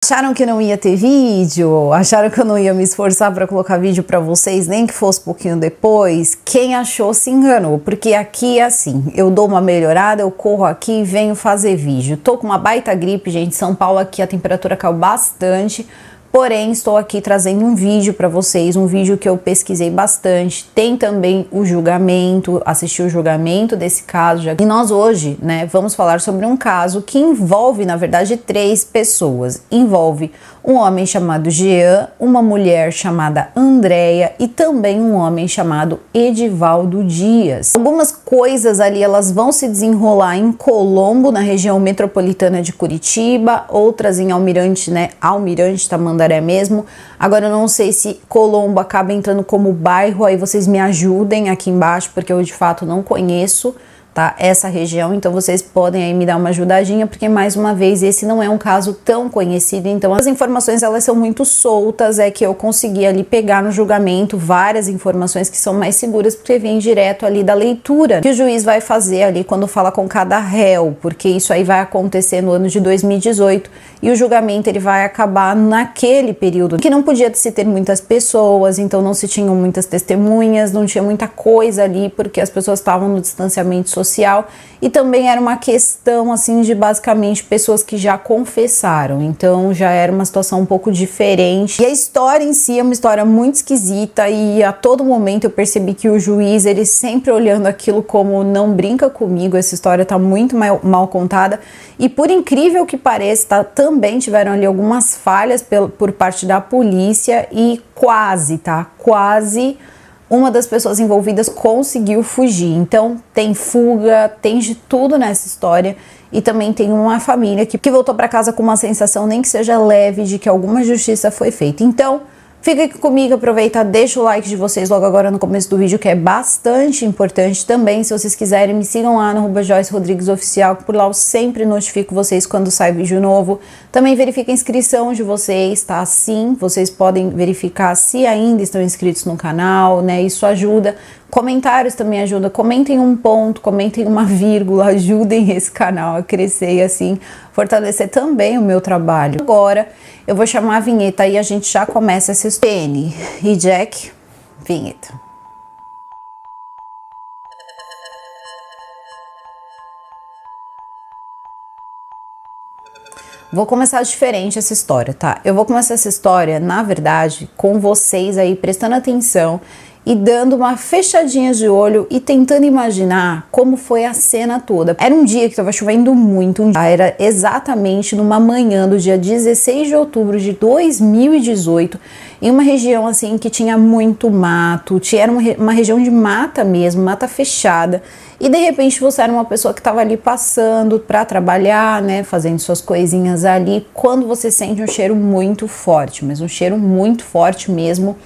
Acharam que não ia ter vídeo? Acharam que eu não ia me esforçar para colocar vídeo para vocês, nem que fosse um pouquinho depois? Quem achou se enganou, porque aqui é assim, eu dou uma melhorada, eu corro aqui e venho fazer vídeo. Tô com uma baita gripe, gente, São Paulo aqui a temperatura caiu bastante, porém estou aqui trazendo um vídeo para vocês, um vídeo que eu pesquisei bastante, tem também o julgamento, assisti o julgamento desse caso. E nós hoje, né, vamos falar sobre um caso que envolve, na verdade, 3 pessoas. Envolve um homem chamado Jean, uma mulher chamada Andréia e também um homem chamado Edivaldo Dias. Algumas coisas ali, elas vão se desenrolar em Colombo, na região metropolitana de Curitiba, outras em Almirante, né, Almirante Tamandaré mesmo. Agora eu não sei se Colombo acaba entrando como bairro, aí vocês me ajudem aqui embaixo, porque eu de fato não conheço, tá, essa região, então vocês podem aí me dar uma ajudadinha, porque mais uma vez esse não é um caso tão conhecido, então as informações elas são muito soltas, é que eu consegui ali pegar no julgamento várias informações que são mais seguras, porque vem direto ali da leitura que o juiz vai fazer ali quando fala com cada réu, porque isso aí vai acontecer no ano de 2018 e o julgamento ele vai acabar naquele período que não podia se ter muitas pessoas, então não se tinham muitas testemunhas, não tinha muita coisa ali, porque as pessoas estavam no distanciamento social e também era uma questão assim de basicamente pessoas que já confessaram, então já era uma situação um pouco diferente. E a história em si é uma história muito esquisita e a todo momento eu percebi que o juiz, ele sempre olhando aquilo como não brinca comigo, essa história tá muito mal contada e por incrível que pareça, também tiveram ali algumas falhas por parte da polícia e quase uma das pessoas envolvidas conseguiu fugir. Então tem fuga, tem de tudo nessa história e também tem uma família que voltou para casa com uma sensação, nem que seja leve, de que alguma justiça foi feita. Então fica aqui comigo, aproveita, deixa o like de vocês logo agora no começo do vídeo, que é bastante importante também. Se vocês quiserem, me sigam lá no @JoyceRodriguesOficial, por lá eu sempre notifico vocês quando sai vídeo novo. Também verifica a inscrição de vocês, tá? Sim, vocês podem verificar se ainda estão inscritos no canal, né? Isso ajuda. Comentários também ajudam, comentem um ponto, comentem uma vírgula, ajudem esse canal a crescer e assim fortalecer também o meu trabalho. Agora eu vou chamar a vinheta e a gente já começa essa história. Penny e Jack, vinheta. Vou começar diferente essa história, tá? Eu vou começar essa história, na verdade, com vocês aí prestando atenção e dando uma fechadinha de olho e tentando imaginar como foi a cena toda. Era um dia que estava chovendo muito, era exatamente numa manhã do dia 16 de outubro de 2018, em uma região assim que tinha muito mato, era uma região de mata mesmo, mata fechada, e de repente você era uma pessoa que estava ali passando para trabalhar, né, fazendo suas coisinhas ali, quando você sente um cheiro muito forte, mas um cheiro muito forte mesmo.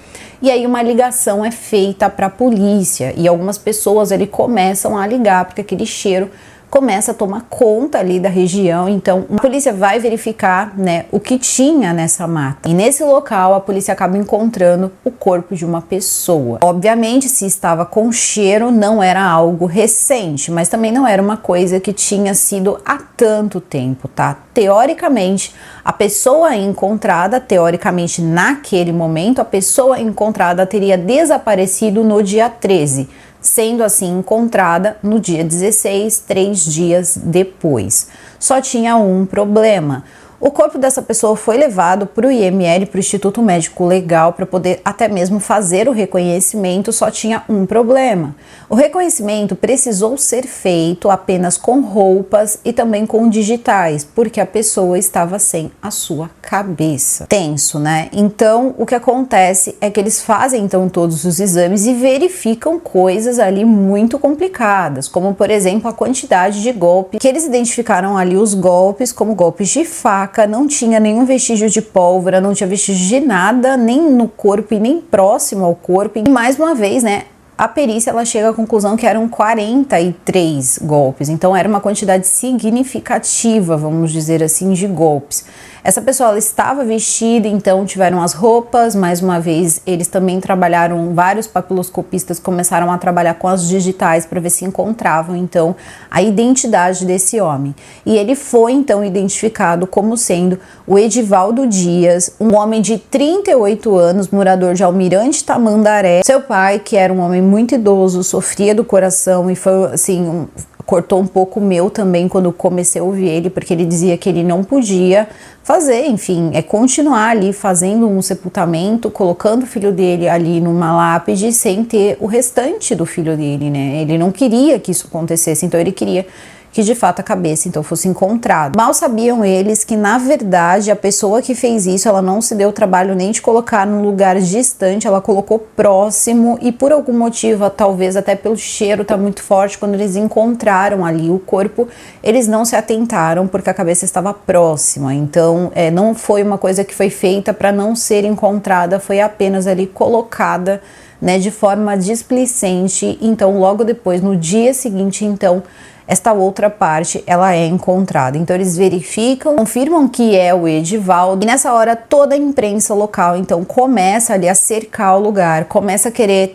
E aí uma ligação é feita para a polícia e algumas pessoas ali começam a ligar porque aquele cheiro começa a tomar conta ali da região. Então a polícia vai verificar, né, o que tinha nessa mata. E nesse local a polícia acaba encontrando o corpo de uma pessoa. Obviamente, se estava com cheiro, não era algo recente, mas também não era uma coisa que tinha sido há tanto tempo, tá? Teoricamente, a pessoa encontrada, teoricamente naquele momento, a pessoa encontrada teria desaparecido no dia 13, sendo assim encontrada no dia 16, 3 dias depois. Só tinha um problema. O corpo dessa pessoa foi levado para o IML, para o Instituto Médico Legal, para poder até mesmo fazer o reconhecimento, só tinha um problema. O reconhecimento precisou ser feito apenas com roupas e também com digitais, porque a pessoa estava sem a sua cabeça. Tenso, né? Então, o que acontece é que eles fazem então todos os exames e verificam coisas ali muito complicadas, como por exemplo a quantidade de golpes, que eles identificaram ali os golpes como golpes de faca, não tinha nenhum vestígio de pólvora, não tinha vestígio de nada, nem no corpo e nem próximo ao corpo. E mais uma vez, né, A perícia ela chega à conclusão que eram 43 golpes, então era uma quantidade significativa, vamos dizer assim, de golpes. Essa pessoa ela estava vestida, então tiveram as roupas, mais uma vez eles também trabalharam, vários papiloscopistas começaram a trabalhar com as digitais para ver se encontravam então a identidade desse homem. E ele foi então identificado como sendo o Edivaldo Dias, um homem de 38 anos, morador de Almirante Tamandaré. Seu pai, que era um homem muito idoso, sofria do coração e foi assim, cortou um pouco o meu também quando comecei a ouvir ele, porque ele dizia que ele não podia fazer, enfim, continuar ali fazendo um sepultamento, colocando o filho dele ali numa lápide sem ter o restante do filho dele, né? Ele não queria que isso acontecesse, então ele queria que de fato a cabeça então fosse encontrada. Mal sabiam eles que na verdade a pessoa que fez isso, ela não se deu o trabalho nem de colocar num lugar distante, ela colocou próximo e por algum motivo, talvez até pelo cheiro tá muito forte, quando eles encontraram ali o corpo, eles não se atentaram porque a cabeça estava próxima, então não foi uma coisa que foi feita para não ser encontrada, foi apenas ali colocada, né, de forma displicente. Então logo depois, no dia seguinte, então esta outra parte ela é encontrada. Então eles verificam, confirmam que é o Edivaldo e nessa hora toda a imprensa local então começa ali a cercar o lugar, começa a querer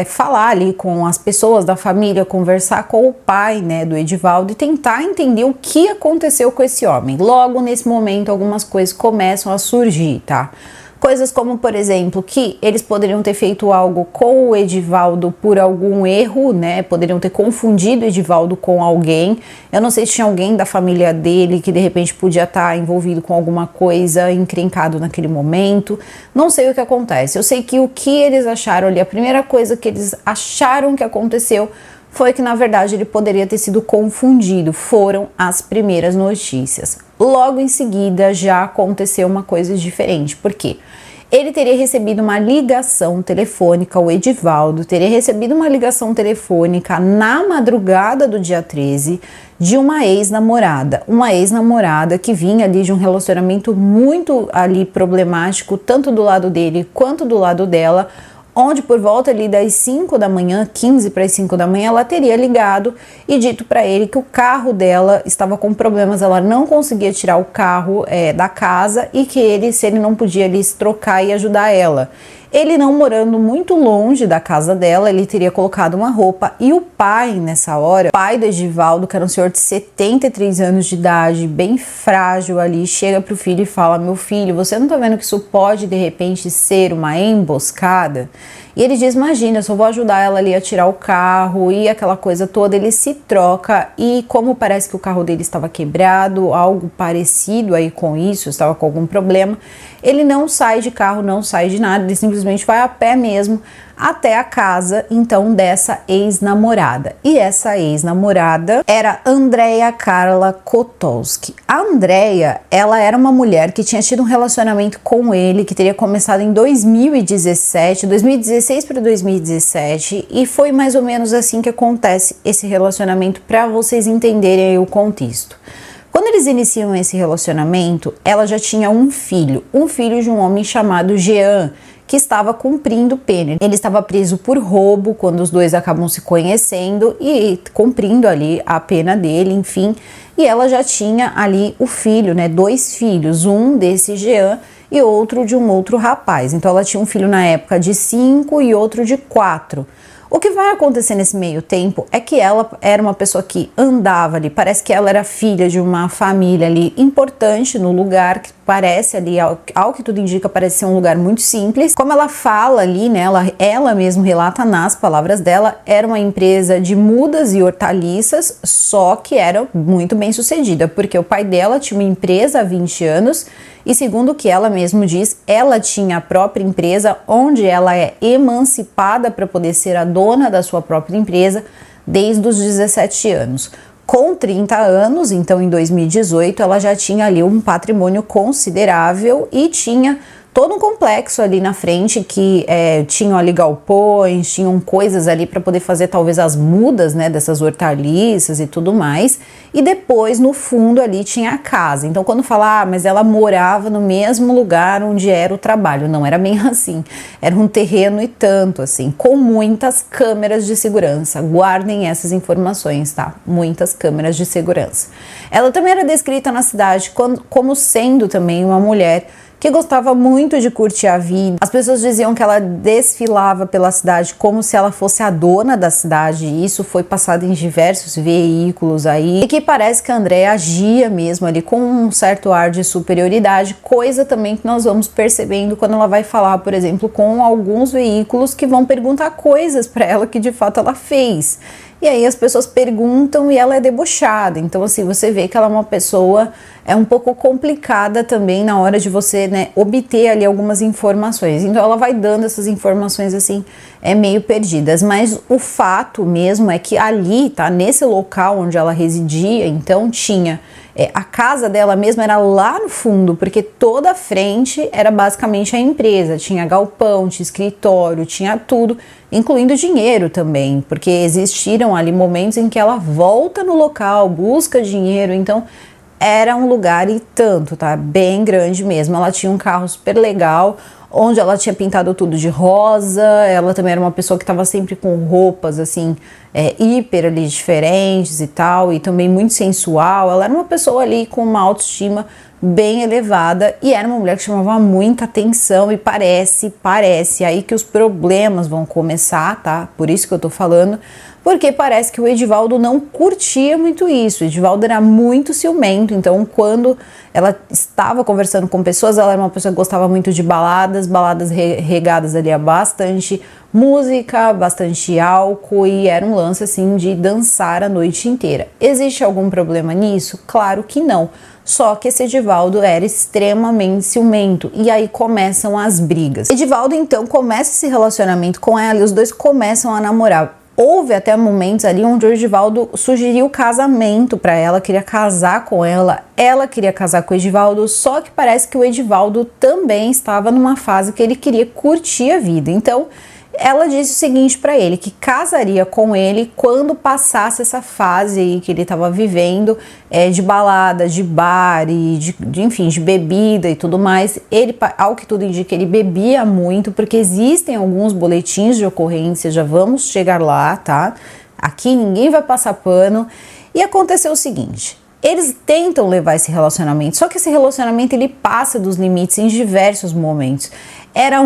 falar ali com as pessoas da família, conversar com o pai, né, do Edivaldo e tentar entender o que aconteceu com esse homem. Logo nesse momento algumas coisas começam a surgir, tá? Coisas como, por exemplo, que eles poderiam ter feito algo com o Edivaldo por algum erro, né? Poderiam ter confundido o Edivaldo com alguém. Eu não sei se tinha alguém da família dele que de repente podia estar envolvido com alguma coisa, encrencado naquele momento. Não sei o que acontece. Eu sei que o que eles acharam ali, a primeira coisa que eles acharam que aconteceu foi que na verdade ele poderia ter sido confundido. Foram as primeiras notícias. Logo em seguida já aconteceu uma coisa diferente. Por quê? Ele teria recebido uma ligação telefônica, o Edivaldo teria recebido uma ligação telefônica na madrugada do dia 13 de uma ex-namorada. Uma ex-namorada que vinha ali de um relacionamento muito ali problemático, tanto do lado dele quanto do lado dela, onde por volta ali das 5 da manhã, 15 para as 5 da manhã, ela teria ligado e dito para ele que o carro dela estava com problemas, ela não conseguia tirar o carro da casa e que ele, se ele não podia ali se trocar e ajudar ela. Ele não morando muito longe da casa dela, ele teria colocado uma roupa e o pai nessa hora, o pai do Edivaldo, que era um senhor de 73 anos de idade, bem frágil ali, chega pro filho e fala: meu filho, você não tá vendo que isso pode de repente ser uma emboscada? E ele diz: imagina, eu só vou ajudar ela ali a tirar o carro e aquela coisa toda. Ele se troca e como parece que o carro dele estava quebrado, algo parecido aí com isso, estava com algum problema, ele não sai de carro, não sai de nada, ele simplesmente vai a pé mesmo até a casa, então, dessa ex-namorada. E essa ex-namorada era Andréia Carla Kotowski. A Andréia, ela era uma mulher que tinha tido um relacionamento com ele, que teria começado em 2016 para 2017, e foi mais ou menos assim que acontece esse relacionamento, para vocês entenderem aí o contexto. Quando eles iniciam esse relacionamento, ela já tinha um filho de um homem chamado Jean, que estava cumprindo pena. Ele estava preso por roubo quando os dois acabam se conhecendo e cumprindo ali a pena dele, enfim. E ela já tinha ali o filho, né? 2 filhos, um desse Jean e outro de um outro rapaz. Então ela tinha um filho na época de 5 e outro de 4. O que vai acontecer nesse meio tempo é que ela era uma pessoa que andava ali, parece que ela era filha de uma família ali importante no lugar, que parece ali, ao que tudo indica, parece ser um lugar muito simples. Como ela fala ali, né, ela mesma relata nas palavras dela, era uma empresa de mudas e hortaliças, só que era muito bem sucedida, porque o pai dela tinha uma empresa há 20 anos, e segundo o que ela mesma diz, ela tinha a própria empresa, onde ela é emancipada para poder ser a dona da sua própria empresa desde os 17 anos. Com 30 anos, então em 2018, ela já tinha ali um patrimônio considerável e tinha todo um complexo ali na frente que tinham ali galpões, tinham coisas ali para poder fazer talvez as mudas, né, dessas hortaliças e tudo mais. E depois no fundo ali tinha a casa. Então quando fala, mas ela morava no mesmo lugar onde era o trabalho, não era bem assim. Era um terreno e tanto assim, com muitas câmeras de segurança. Guardem essas informações, tá? Muitas câmeras de segurança. Ela também era descrita na cidade como sendo também uma mulher que gostava muito de curtir a vida. As pessoas diziam que ela desfilava pela cidade como se ela fosse a dona da cidade, e isso foi passado em diversos veículos aí, e que parece que a Andréa agia mesmo ali com um certo ar de superioridade, coisa também que nós vamos percebendo quando ela vai falar, por exemplo, com alguns veículos que vão perguntar coisas para ela que de fato ela fez. E aí as pessoas perguntam e ela é debochada. Então assim, você vê que ela é uma pessoa um pouco complicada também na hora de você, né, obter ali algumas informações. Então ela vai dando essas informações assim, meio perdidas. Mas o fato mesmo é que ali, tá, nesse local onde ela residia, então tinha... a casa dela mesma era lá no fundo, porque toda a frente era basicamente a empresa. Tinha galpão, tinha escritório, tinha tudo, incluindo dinheiro também, porque existiram ali momentos em que ela volta no local, busca dinheiro, então era um lugar e tanto, tá? Bem grande mesmo. Ela tinha um carro super legal, onde ela tinha pintado tudo de rosa. Ela também era uma pessoa que estava sempre com roupas assim, hiper ali diferentes e tal, e também muito sensual. Ela era uma pessoa ali com uma autoestima bem elevada e era uma mulher que chamava muita atenção, e parece aí que os problemas vão começar, tá? Por isso que eu tô falando, porque parece que o Edivaldo não curtia muito isso. O Edivaldo era muito ciumento, então quando ela estava conversando com pessoas, ela era uma pessoa que gostava muito de baladas regadas ali a bastante música, bastante álcool, e era um lance assim de dançar a noite inteira. Existe algum problema nisso? Claro que não. Só que esse Edivaldo era extremamente ciumento, e aí começam as brigas. Edivaldo então começa esse relacionamento com ela e os dois começam a namorar. Houve até momentos ali onde o Edivaldo sugeriu casamento para ela, queria casar com ela queria casar com o Edivaldo, só que parece que o Edivaldo também estava numa fase que ele queria curtir a vida. Então ela disse o seguinte para ele, que casaria com ele quando passasse essa fase aí que ele estava vivendo, de balada, de bar e enfim, de bebida e tudo mais. Ele, ao que tudo indica, ele bebia muito, porque existem alguns boletins de ocorrência, já vamos chegar lá, tá? Aqui ninguém vai passar pano. E aconteceu o seguinte: eles tentam levar esse relacionamento, só que esse relacionamento ele passa dos limites em diversos momentos. Era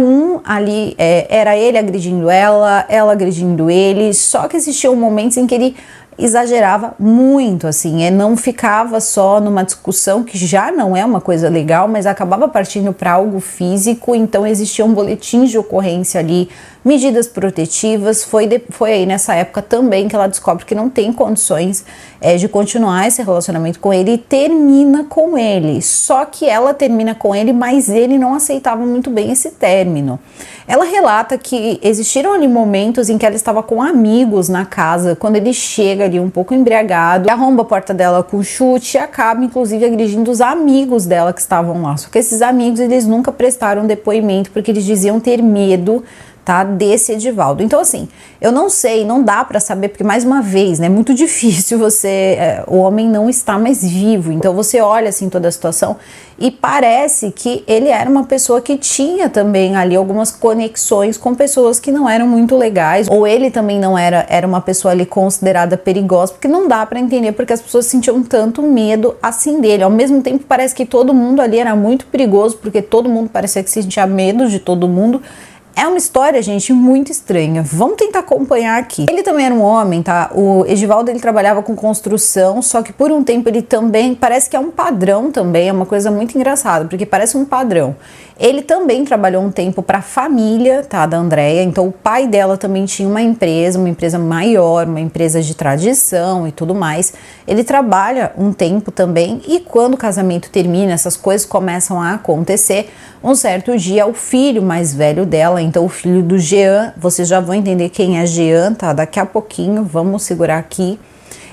era ele agredindo ela agredindo ele, só que existiam momentos em que ele exagerava muito, assim, não ficava só numa discussão que já não é uma coisa legal, mas acabava partindo para algo físico. Então existiam boletins de ocorrência ali, medidas protetivas. Foi aí nessa época também que ela descobre que não tem condições de continuar esse relacionamento com ele e termina com ele. Só que ela termina com ele, mas ele não aceitava muito bem esse término. Ela relata que existiram ali momentos em que ela estava com amigos na casa, quando ele chega ali um pouco embriagado, arromba a porta dela com chute e acaba inclusive agredindo os amigos dela que estavam lá. Só que esses amigos, eles nunca prestaram depoimento, porque eles diziam ter medo, tá, desse Edivaldo. Então assim, eu não sei, não dá pra saber, porque mais uma vez, né, é muito difícil o homem não está mais vivo. Então você olha assim toda a situação e parece que ele era uma pessoa que tinha também ali algumas conexões com pessoas que não eram muito legais, ou ele também não era uma pessoa ali considerada perigosa, porque não dá pra entender porque as pessoas sentiam tanto medo assim dele. Ao mesmo tempo parece que todo mundo ali era muito perigoso, porque todo mundo parecia que sentia medo de todo mundo. É uma história, gente, muito estranha. Vamos tentar acompanhar aqui. Ele também era um homem, tá? O Edivaldo, ele trabalhava com construção, só que por um tempo ele também, parece que é um padrão também, é uma coisa muito engraçada, porque parece um padrão. Ele também trabalhou um tempo para a família, tá, da Andréa. Então o pai dela também tinha uma empresa maior, uma empresa de tradição e tudo mais. Ele trabalha um tempo também, e quando o casamento termina, essas coisas começam a acontecer. Um certo dia, o filho mais velho dela, então o filho do Jean, vocês já vão entender quem é Jean, tá? Daqui a pouquinho, vamos segurar aqui.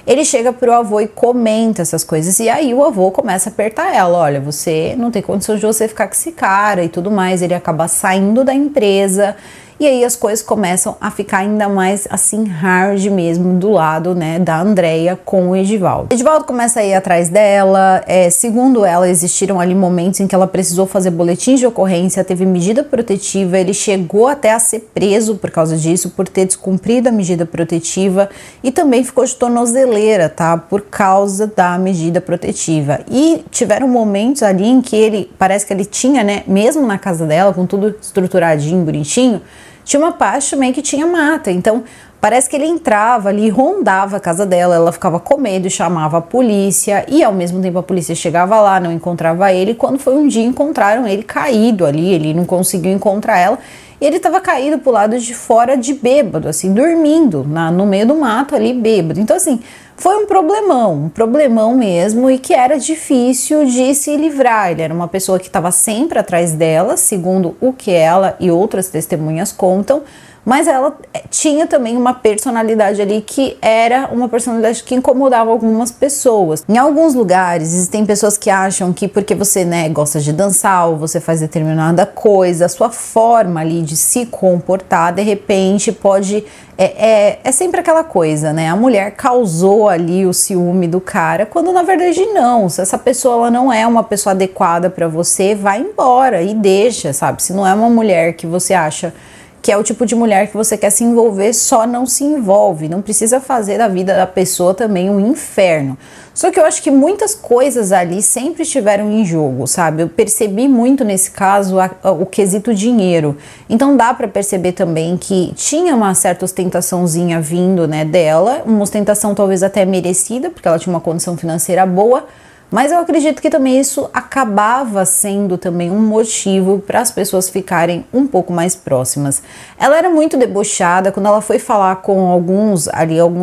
ele chega pro avô e comenta essas coisas, e aí o avô começa a apertar ela, olha, você não tem condição de você ficar com esse cara e tudo mais. Ele acaba saindo da empresa, e aí as coisas começam a ficar ainda mais assim hard mesmo do lado, né, da Andreia com o Edivaldo. Edivaldo começa a ir atrás dela, segundo ela, existiram ali momentos em que ela precisou fazer boletins de ocorrência, teve medida protetiva, ele chegou até a ser preso por causa disso, por ter descumprido a medida protetiva, e também ficou de tornozeleira, tá, por causa da medida protetiva. E tiveram momentos ali em que ele, parece que ele tinha, né, mesmo na casa dela, com tudo estruturadinho, bonitinho, tinha uma parte também que tinha mata, então parece que ele entrava ali, rondava a casa dela, ela ficava com medo e chamava a polícia, e ao mesmo tempo a polícia chegava lá, não encontrava ele. Quando foi um dia, encontraram ele caído ali, ele não conseguiu encontrar ela, e ele estava caído pro lado de fora de bêbado, assim, dormindo no meio do mato ali, bêbado. Então assim, foi um problemão mesmo, e que era difícil de se livrar. Ele era uma pessoa que estava sempre atrás dela, segundo o que ela e outras testemunhas contam, mas ela tinha também uma personalidade ali que era uma personalidade que incomodava algumas pessoas. Em alguns lugares existem pessoas que acham que porque você, né, gosta de dançar ou você faz determinada coisa, a sua forma ali de se comportar, de repente pode... É sempre aquela coisa, né? A mulher causou ali o ciúme do cara, quando na verdade não. Se essa pessoa ela não é uma pessoa adequada para você, vai embora e deixa, sabe? Se não é uma mulher que você acha que é o tipo de mulher que você quer se envolver, só não se envolve. Não precisa fazer da vida da pessoa também um inferno. Só que eu acho que muitas coisas ali sempre estiveram em jogo, sabe? Eu percebi muito nesse caso o quesito dinheiro. Então dá pra perceber também que tinha uma certa ostentaçãozinha vindo, né, dela, uma ostentação talvez até merecida, porque ela tinha uma condição financeira boa, mas eu acredito que também isso acabava sendo também um motivo para as pessoas ficarem um pouco mais próximas. Ela era muito debochada. Quando ela foi falar com alguns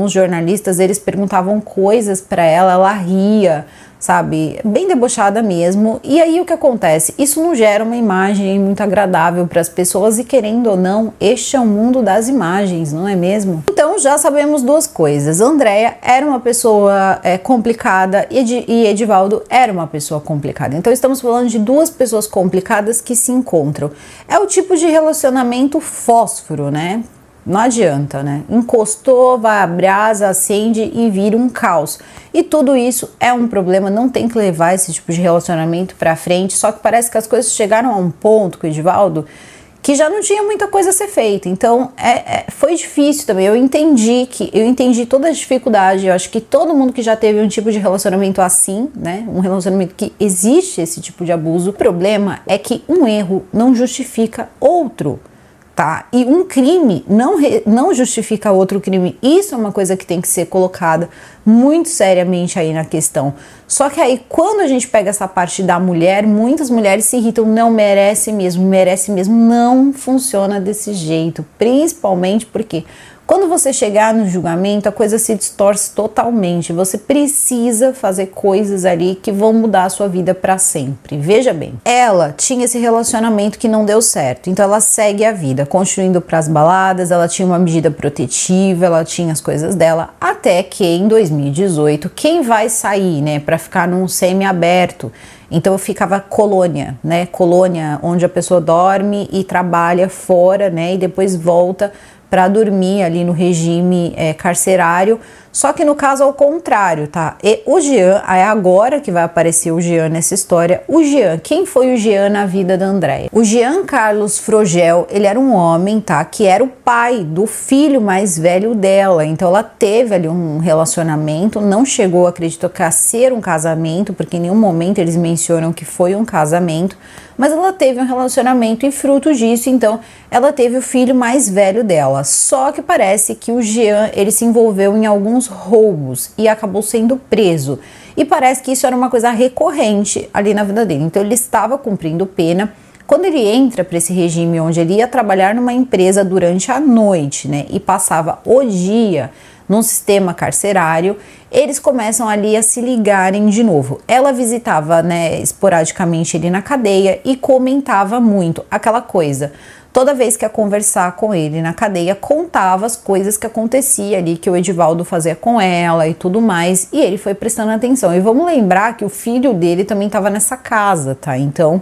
jornalistas, eles perguntavam coisas para ela, ela ria, sabe? Bem debochada mesmo. E aí o que acontece? Isso não gera uma imagem muito agradável para as pessoas, e querendo ou não, este é o mundo das imagens, não é mesmo? Então já sabemos duas coisas. Andreia era uma pessoa complicada e Edivaldo era uma pessoa complicada. Então estamos falando de duas pessoas complicadas que se encontram. É o tipo de relacionamento fósforo, né? Não adianta, né? Encostou, vai a brasa, acende e vira um caos. E tudo isso é um problema, não tem que levar esse tipo de relacionamento pra frente. Só que parece que as coisas chegaram a um ponto com o Edivaldo que já não tinha muita coisa a ser feita. Então foi difícil também. Eu entendi toda a dificuldade. Eu acho que todo mundo que já teve um tipo de relacionamento assim, né? Um relacionamento que existe esse tipo de abuso. O problema é que um erro não justifica outro. Tá? E um crime não justifica outro crime. Isso é uma coisa que tem que ser colocada muito seriamente aí na questão. Só que aí, quando a gente pega essa parte da mulher, muitas mulheres se irritam, não merece mesmo, não funciona desse jeito. Principalmente porque quando você chegar no julgamento, a coisa se distorce totalmente. Você precisa fazer coisas ali que vão mudar a sua vida para sempre. Veja bem, ela tinha esse relacionamento que não deu certo, então ela segue a vida, construindo para as baladas, ela tinha uma medida protetiva, ela tinha as coisas dela, até que em 2018, quem vai sair, né, para ficar num semi-aberto? Então ficava colônia, né, colônia onde a pessoa dorme e trabalha fora, né, e depois volta para dormir ali no regime carcerário, só que no caso ao contrário, tá? E o Jean, é agora que vai aparecer o Jean nessa história. O Jean, quem foi o Jean na vida da Andreia? O Jean Carlos Frogel, ele era um homem, tá? Que era o pai do filho mais velho dela, então ela teve ali um relacionamento, não chegou, acredito, a ser um casamento, porque em nenhum momento eles mencionam que foi um casamento, mas ela teve um relacionamento e fruto disso, então ela teve o filho mais velho dela. Só que parece que o Jean, ele se envolveu em alguns roubos e acabou sendo preso. E parece que isso era uma coisa recorrente ali na vida dele. Então ele estava cumprindo pena. Quando ele entra para esse regime onde ele ia trabalhar numa empresa durante a noite, né, e passava o dia num sistema carcerário, eles começam ali a se ligarem de novo. Ela visitava, né, esporadicamente ele na cadeia e comentava muito aquela coisa. toda vez que ia conversar com ele na cadeia, contava as coisas que acontecia ali, que o Edivaldo fazia com ela e tudo mais, e ele foi prestando atenção. E vamos lembrar que o filho dele também estava nessa casa, tá? Então,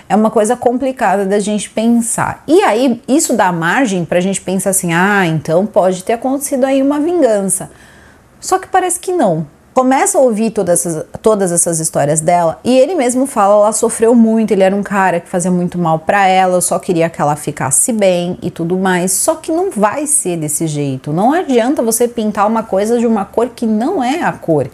é uma coisa complicada da gente pensar. E aí, isso dá margem pra gente pensar assim, então pode ter acontecido aí uma vingança. Só que parece que não. Começa a ouvir todas essas histórias dela e ele mesmo fala, ela sofreu muito, ele era um cara que fazia muito mal pra ela, eu só queria que ela ficasse bem e tudo mais, só que não vai ser desse jeito, não adianta você pintar uma coisa de uma cor que não é a cor.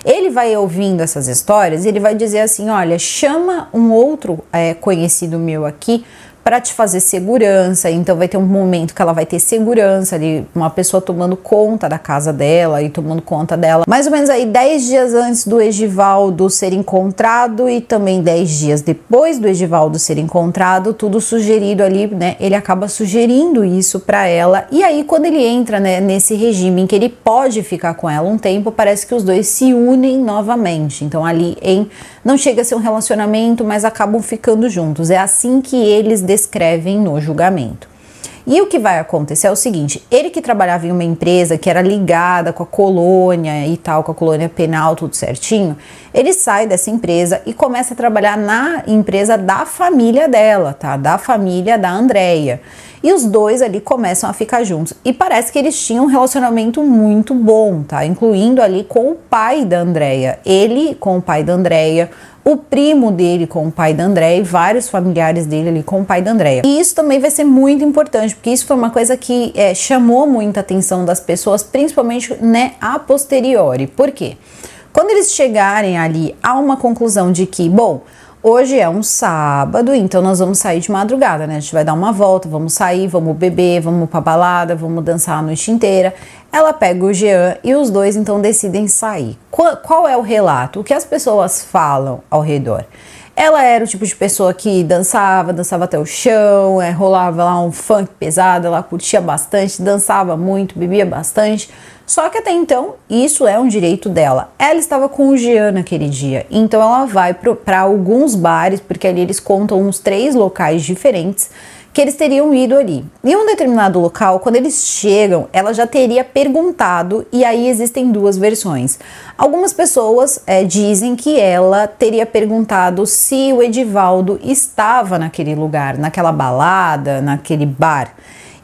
Ele vai ouvindo essas histórias e ele vai dizer assim, olha, chama um outro conhecido meu aqui para te fazer segurança, então vai ter um momento que ela vai ter segurança ali, uma pessoa tomando conta da casa dela e tomando conta dela, mais ou menos aí 10 dias antes do Edivaldo ser encontrado e também 10 dias depois do Edivaldo ser encontrado, tudo sugerido ali, né, ele acaba sugerindo isso para ela, e aí quando ele entra, né, nesse regime em que ele pode ficar com ela um tempo, parece que os dois se unem novamente, então ali não chega a ser um relacionamento, mas acabam ficando juntos, é assim que eles descrevem no julgamento. E o que vai acontecer é o seguinte, ele que trabalhava em uma empresa que era ligada com a colônia e tal, com a colônia penal, tudo certinho, ele sai dessa empresa e começa a trabalhar na empresa da família dela, tá? Da família da Andréia. E os dois ali começam a ficar juntos. E parece que eles tinham um relacionamento muito bom, tá? Incluindo ali com o pai da Andréia. Ele com o pai da Andréia, o primo dele com o pai da Andréia e vários familiares dele ali com o pai da Andréia. E isso também vai ser muito importante, porque isso foi uma coisa que chamou muita atenção das pessoas, principalmente, né, a posteriori. Por quê? Quando eles chegarem ali a uma conclusão de que, bom, hoje é um sábado, então nós vamos sair de madrugada, né? A gente vai dar uma volta, vamos sair, vamos beber, vamos pra balada, vamos dançar a noite inteira. Ela pega o Jean e os dois então decidem sair. Qual é o relato? O que as pessoas falam ao redor? Ela era o tipo de pessoa que dançava até o chão, rolava lá um funk pesado, ela curtia bastante, dançava muito, bebia bastante. Só que até então, isso é um direito dela. Ela estava com o Jean naquele dia, então ela vai para alguns bares, porque ali eles contam uns 3 locais diferentes, que eles teriam ido ali. Em um determinado local, quando eles chegam, ela já teria perguntado, e aí existem 2 versões. Algumas pessoas dizem que ela teria perguntado se o Edivaldo estava naquele lugar, naquela balada, naquele bar.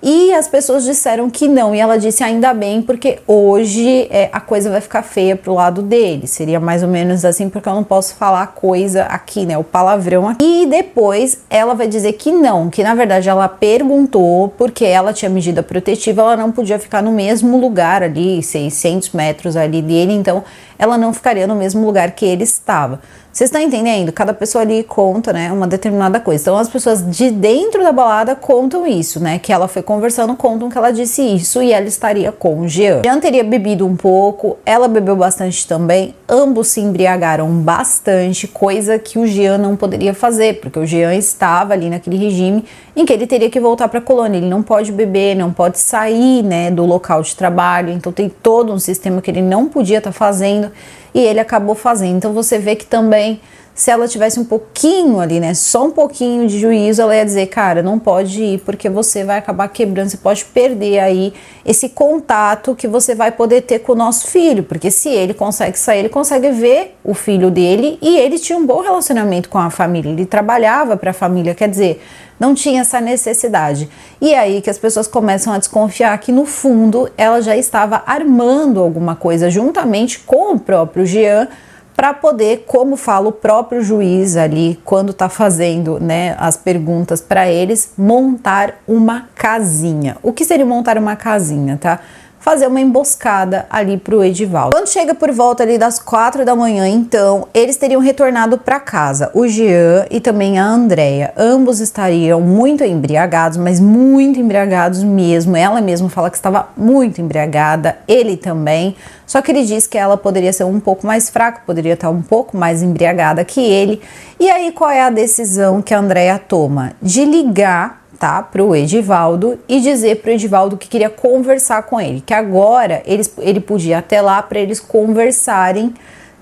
E as pessoas disseram que não, e ela disse ainda bem, porque hoje a coisa vai ficar feia pro lado dele, seria mais ou menos assim, porque eu não posso falar coisa aqui, né, o palavrão aqui. E depois ela vai dizer que não, que na verdade ela perguntou, porque ela tinha medida protetiva, ela não podia ficar no mesmo lugar ali, 600 metros ali dele, então ela não ficaria no mesmo lugar que ele estava. Vocês estão entendendo? Cada pessoa ali conta, né, uma determinada coisa. Então as pessoas de dentro da balada contam isso, né, que ela foi conversando, contam que ela disse isso e ela estaria com o Jean. Jean teria bebido um pouco, ela bebeu bastante também, ambos se embriagaram bastante, coisa que o Jean não poderia fazer, porque o Jean estava ali naquele regime em que ele teria que voltar para a colônia, ele não pode beber, não pode sair, né, do local de trabalho, então tem todo um sistema que ele não podia estar fazendo e ele acabou fazendo. Então você vê que também, se ela tivesse um pouquinho ali, né, só um pouquinho de juízo, ela ia dizer, cara, não pode ir porque você vai acabar quebrando, você pode perder aí esse contato que você vai poder ter com o nosso filho, porque se ele consegue sair, ele consegue ver o filho dele e ele tinha um bom relacionamento com a família, ele trabalhava para a família, quer dizer, não tinha essa necessidade. E é aí que as pessoas começam a desconfiar que no fundo ela já estava armando alguma coisa juntamente com o próprio Jean, para poder, como fala o próprio juiz ali, quando tá fazendo, né, as perguntas para eles, montar uma casinha. O que seria montar uma casinha, tá? Fazer uma emboscada ali pro Edivaldo. Quando chega por volta ali das 4 da manhã, então, eles teriam retornado para casa, o Jean e também a Andréia. Ambos estariam muito embriagados, mas muito embriagados mesmo. Ela mesma fala que estava muito embriagada, ele também. Só que ele diz que ela poderia ser um pouco mais fraca, poderia estar um pouco mais embriagada que ele. E aí, qual é a decisão que a Andréia toma? De ligar, tá, pro Edivaldo e dizer pro Edivaldo que queria conversar com ele, que agora ele podia até lá para eles conversarem,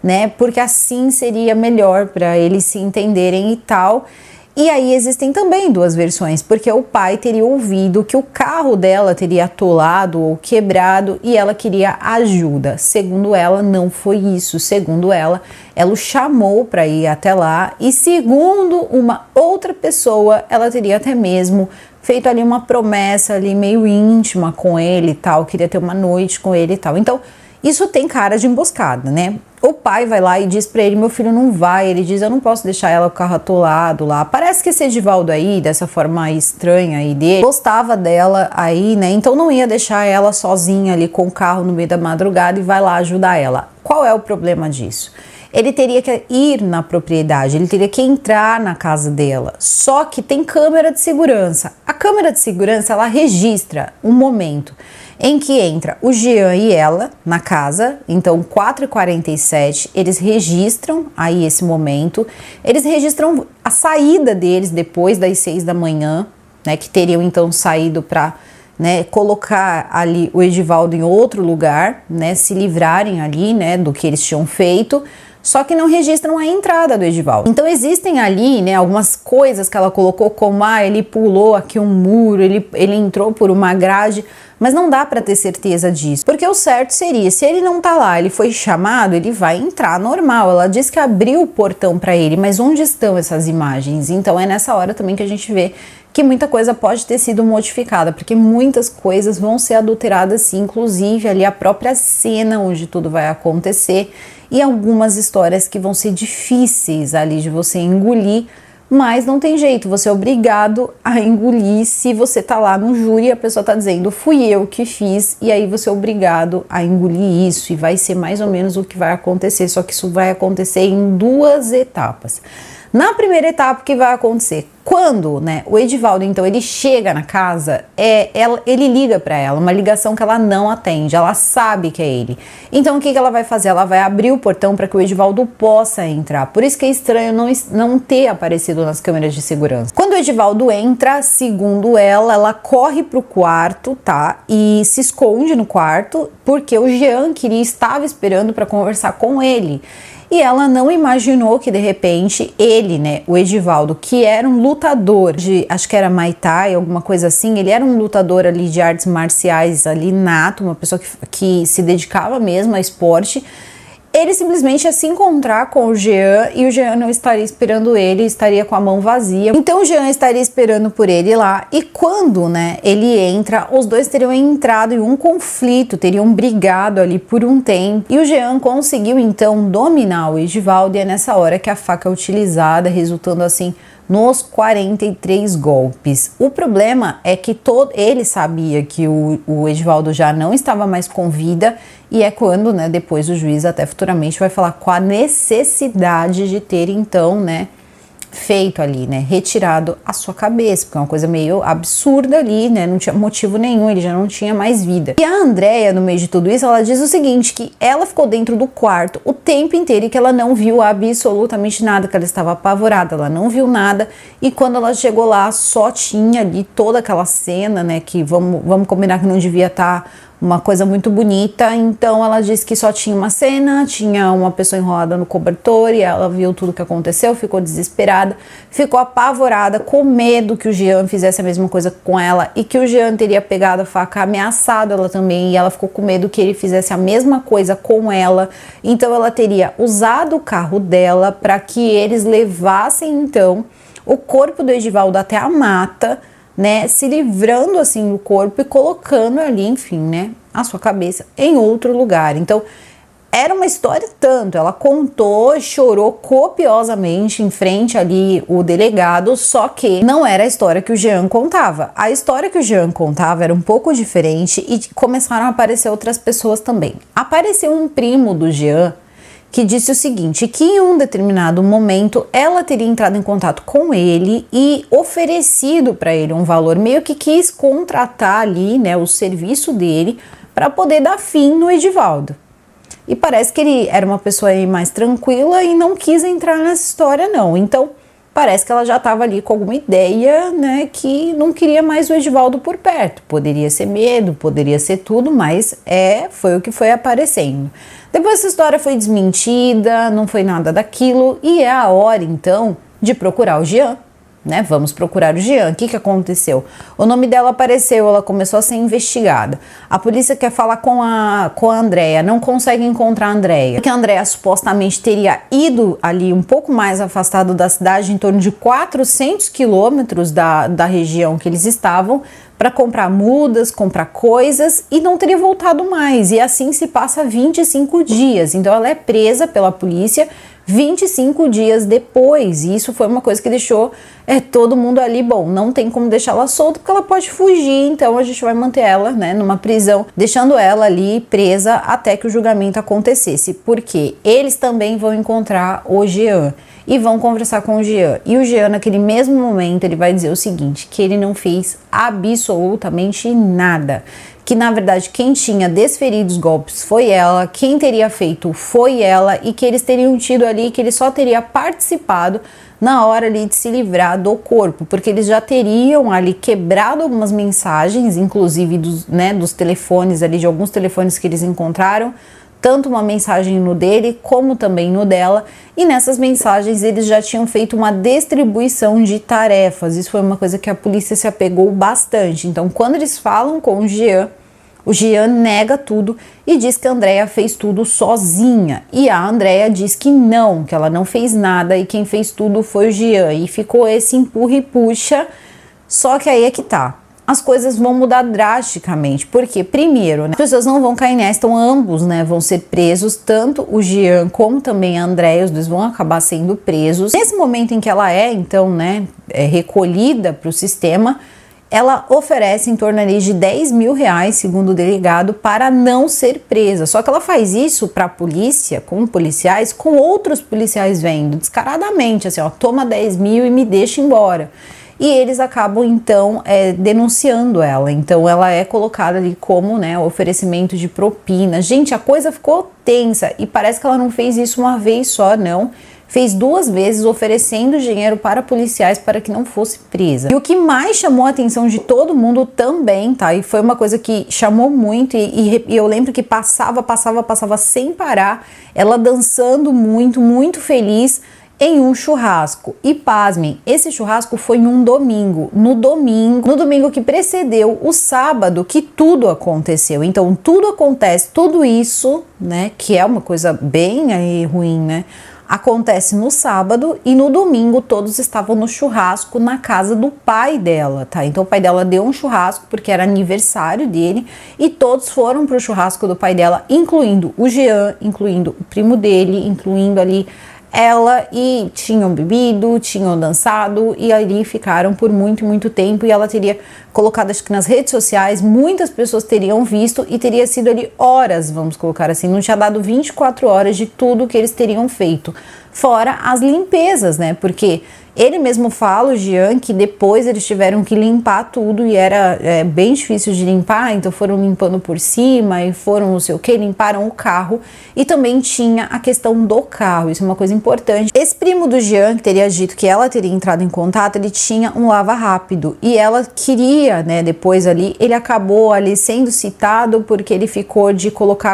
né, porque assim seria melhor para eles se entenderem e tal. E aí existem também duas versões, porque o pai teria ouvido que o carro dela teria atolado ou quebrado e ela queria ajuda. Segundo ela, não foi isso. Segundo ela o chamou para ir até lá e segundo uma outra pessoa, ela teria até mesmo feito ali uma promessa ali meio íntima com ele e tal, queria ter uma noite com ele e tal. Então, isso tem cara de emboscada, né? O pai vai lá e diz pra ele, meu filho não vai, ele diz, eu não posso deixar ela com o carro atolado lá. Parece que esse Edivaldo aí, dessa forma estranha aí dele, gostava dela aí, né? Então não ia deixar ela sozinha ali com o carro no meio da madrugada e vai lá ajudar ela. Qual é o problema disso? Ele teria que ir na propriedade, ele teria que entrar na casa dela, só que tem câmera de segurança. A câmera de segurança, ela registra um momento em que entra o Jean e ela na casa, então 4h47, eles registram aí esse momento, eles registram a saída deles depois das 6 da manhã, né, que teriam então saído para, né, colocar ali o Edivaldo em outro lugar, né, se livrarem ali, né, do que eles tinham feito, só que não registram a entrada do Edivaldo. Então existem ali, né, algumas coisas que ela colocou como, ele pulou aqui um muro, ele entrou por uma grade, mas não dá para ter certeza disso, porque o certo seria, se ele não tá lá, ele foi chamado, ele vai entrar normal. Ela disse que abriu o portão para ele, mas onde estão essas imagens? Então é nessa hora também que a gente vê que muita coisa pode ter sido modificada, porque muitas coisas vão ser adulteradas sim, inclusive ali a própria cena onde tudo vai acontecer e algumas histórias que vão ser difíceis ali de você engolir, mas não tem jeito, você é obrigado a engolir se você tá lá no júri e a pessoa tá dizendo fui eu que fiz, e aí você é obrigado a engolir isso, e vai ser mais ou menos o que vai acontecer, só que isso vai acontecer em duas etapas. Na primeira etapa, o que vai acontecer? Quando, né, o Edivaldo, então, ele chega na casa, ele liga para ela, uma ligação que ela não atende, ela sabe que é ele. Então, o que ela vai fazer? Ela vai abrir o portão para que o Edivaldo possa entrar. Por isso que é estranho não ter aparecido nas câmeras de segurança. Quando o Edivaldo entra, segundo ela corre pro quarto, tá? E se esconde no quarto, porque o Jean estava esperando para conversar com ele. E ela não imaginou que de repente ele, né, o Edivaldo, que era um lutador de, acho que era Muay Thai, alguma coisa assim, ele era um lutador ali de artes marciais ali nato, uma pessoa que se dedicava mesmo ao esporte, ele simplesmente ia se encontrar com o Jean e o Jean não estaria esperando ele, estaria com a mão vazia. Então o Jean estaria esperando por ele lá e quando, né, ele entra, os dois teriam entrado em um conflito, teriam brigado ali por um tempo e o Jean conseguiu então dominar o Edivaldo e é nessa hora que a faca é utilizada, resultando assim nos 43 golpes. O problema é que ele sabia que o Edivaldo já não estava mais com vida e é quando, né, depois o juiz até futuramente vai falar com a necessidade de ter então, né, feito ali, né, retirado a sua cabeça, porque é uma coisa meio absurda ali, né, não tinha motivo nenhum, ele já não tinha mais vida. E a Andrea, no meio de tudo isso, ela diz o seguinte, que ela ficou dentro do quarto o tempo inteiro e que ela não viu absolutamente nada, que ela estava apavorada, ela não viu nada e quando ela chegou lá só tinha ali toda aquela cena, né, que vamos combinar que não devia estar uma coisa muito bonita, então ela disse que só tinha uma cena, tinha uma pessoa enrolada no cobertor e ela viu tudo que aconteceu, ficou desesperada, ficou apavorada, com medo que o Jean fizesse a mesma coisa com ela e que o Jean teria pegado a faca, ameaçado ela também e ela ficou com medo que ele fizesse a mesma coisa com ela, então ela teria usado o carro dela para que eles levassem então o corpo do Edivaldo até a mata, né, se livrando assim do corpo e colocando ali, enfim, né, a sua cabeça em outro lugar. Então, era uma história tanto, ela contou, chorou copiosamente em frente ali o delegado, só que não era a história que o Jean contava. A história que o Jean contava era um pouco diferente e começaram a aparecer outras pessoas também. Apareceu um primo do Jean, que disse o seguinte, que em um determinado momento ela teria entrado em contato com ele e oferecido para ele um valor, meio que quis contratar ali, né, o serviço dele para poder dar fim no Edivaldo. E parece que ele era uma pessoa aí mais tranquila e não quis entrar nessa história não, então parece que ela já estava ali com alguma ideia, né, que não queria mais o Edivaldo por perto. Poderia ser medo, poderia ser tudo, mas foi o que foi aparecendo. Depois essa história foi desmentida, não foi nada daquilo, e é a hora então de procurar o Jean, né? Vamos procurar o Jean. O que aconteceu? O nome dela apareceu, ela começou a ser investigada. A polícia quer falar com a Andrea, não consegue encontrar a Andrea, porque a Andrea supostamente teria ido ali um pouco mais afastado da cidade, em torno de 400 quilômetros da região que eles estavam, para comprar mudas, comprar coisas, e não teria voltado mais. E assim se passa 25 dias. Então ela é presa pela polícia 25 dias depois. E isso foi uma coisa que deixou todo mundo ali, bom, não tem como deixar ela solta, porque ela pode fugir, então a gente vai manter ela, né, numa prisão, deixando ela ali presa até que o julgamento acontecesse. Porque eles também vão encontrar o Jean e vão conversar com o Jean. E o Jean, naquele mesmo momento, ele vai dizer o seguinte, que ele não fez absolutamente nada. Que, na verdade, quem tinha desferido os golpes foi ela, quem teria feito foi ela, e que eles teriam tido ali, que ele só teria participado na hora ali de se livrar do corpo, porque eles já teriam ali quebrado algumas mensagens, inclusive dos telefones ali, de alguns telefones que eles encontraram, tanto uma mensagem no dele como também no dela, e nessas mensagens eles já tinham feito uma distribuição de tarefas. Isso foi uma coisa que a polícia se apegou bastante. Então, quando eles falam com o Jean nega tudo e diz que a Andrea fez tudo sozinha, e a Andrea diz que não, que ela não fez nada e quem fez tudo foi o Jean, e ficou esse empurra e puxa. Só que aí é que tá, as coisas vão mudar drasticamente, porque primeiro, né, as pessoas não vão cair nessa, então ambos, né, vão ser presos, tanto o Jean como também a Andrea, os dois vão acabar sendo presos. Nesse momento em que ela então, né, recolhida para o sistema, ela oferece em torno ali de 10 mil reais, segundo o delegado, para não ser presa. Só que ela faz isso para a polícia, com policiais, com outros policiais vendo, descaradamente, assim, ó, toma 10 mil e me deixa embora. E eles acabam, então, denunciando ela. Então, ela é colocada ali como, né, oferecimento de propina. Gente, a coisa ficou tensa e parece que ela não fez isso uma vez só, não. Fez 2 vezes oferecendo dinheiro para policiais para que não fosse presa. E o que mais chamou a atenção de todo mundo também, tá? E foi uma coisa que chamou muito e eu lembro que passava sem parar, ela dançando muito, muito feliz, em um churrasco. E pasmem, esse churrasco foi em um domingo. No domingo que precedeu o sábado que tudo aconteceu. Então tudo acontece, tudo isso, né, que é uma coisa bem aí ruim, né, acontece no sábado, e no domingo todos estavam no churrasco na casa do pai dela, tá? Então o pai dela deu um churrasco porque era aniversário dele, e todos foram pro churrasco do pai dela, incluindo o Jean, incluindo o primo dele, incluindo ali ela, e tinham bebido, tinham dançado, e ali ficaram por muito, muito tempo, e ela teria colocado, acho que nas redes sociais, muitas pessoas teriam visto, e teria sido ali horas, vamos colocar assim, não tinha dado 24 horas de tudo que eles teriam feito, fora as limpezas, né, porque ele mesmo fala, o Jean, que depois eles tiveram que limpar tudo e era bem difícil de limpar, então foram limpando por cima e foram não sei o que, limparam o carro, e também tinha a questão do carro, isso é uma coisa importante. Esse primo do Jean, que teria dito que ela teria entrado em contato, ele tinha um lava rápido e ela queria, né, depois ali, ele acabou ali sendo citado porque ele ficou de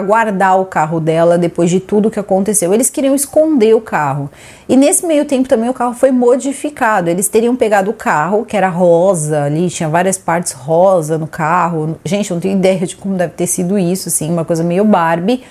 guardar o carro dela depois de tudo que aconteceu. Eles queriam esconder o carro. E nesse meio tempo também o carro foi modificado. Eles teriam pegado o carro, que era rosa ali, tinha várias partes rosa no carro. Gente, eu não tenho ideia de como deve ter sido isso, assim, uma coisa meio Barbie.